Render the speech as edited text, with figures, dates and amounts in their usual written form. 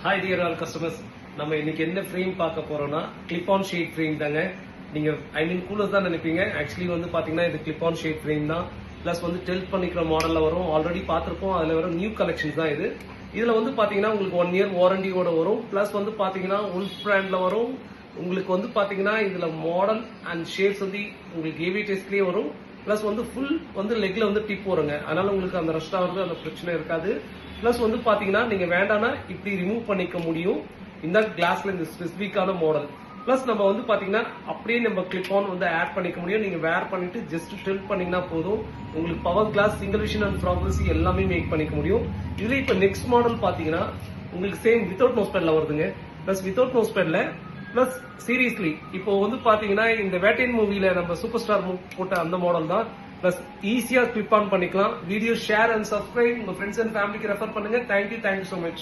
Hi dear all customers, நம்ம இன்னைக்கு என்ன ஃப்ரேம் பார்க்க போறோம்னா கிளிப் ஆன் ஷேட் ஃப்ரேம் தாங்க. நீங்க கூலர் தான் நினைப்பீங்க. ஆக்சுவலி வந்து பாத்தீங்கன்னா இது கிளிப் ஆன் ஷேட் ஃப்ரேம் தான். பிளஸ் வந்து டெல்ட் பண்ணிக்கிற மாடல்ல வரும். ஆல்ரெடி பார்த்திருப்போம். அதுல வர நியூ கலெக்ஷன்ஸ் தான் இது. இதுல வந்து பாத்தீங்கன்னா உங்களுக்கு 1 year வாரண்டியோட வரும். பிளஸ் வந்து பாத்தீங்கன்னா உல்ஃப் பிராண்ட்ல வரும். உங்களுக்கு வந்து பாத்தீங்கன்னா இதுல மாடல் அண்ட் ஷேப்ஸ் வந்து உங்களுக்கு ஏவி டெஸ்ட்லயே வரும். பிளஸ் வந்து ஃபுல் வந்து லெக்ல வந்து டிப் வருங்க. அதனால உங்களுக்கு அந்த ரஷ்ட் ஆகுறது அந்த பிரச்சனை இருக்காது. பிளஸ் வந்து பாத்தீங்கன்னா நீங்க வேண்டாம்னா இப்படி ரிமூவ் பண்ணிக்க முடியும். இந்த கிளாஸ்ல இந்த ஸ்பெசிபிக்கான மாடல். பிளஸ் நம்ம வந்து பாத்தீங்கன்னா அப்படியே நம்ம கிளிப் ஆன் வந்து ஆட் பண்ணிக்க முடியும். நீங்க வேர் பண்ணிட்டு ஜஸ்ட் டில்ட் பண்ணீங்கன்னா போதும். உங்களுக்கு power glass, single vision and progressive எல்லாமே மேக் பண்ணிக்க முடியும். இதுல இப்ப நெக்ஸ்ட் மாடல் பாத்தீங்கன்னா உங்களுக்கு சேம் வித்தவுட் நோஸ் பேட்ல வருதுங்க. பிளஸ் வித்தவுட் நோஸ் பேட்ல பிளஸ் சீரியஸ்லி இப்போ வந்து பாத்தீங்கன்னா இந்த வேட்டைன் மூவில நம்ம சூப்பர் ஸ்டார் போட்ட அந்த மாடல் தான். பிளஸ் ஈஸியா கிளிப் ஆன் பண்ணிக்கலாம். வீடியோ ஷேர் அண்ட் சப்ஸ்கிரைப் உங்க ஃப்ரெண்ட்ஸ் அண்ட் ஃபேமிலிக்கு ரெஃபர் பண்ணுங்க. Thank you so much.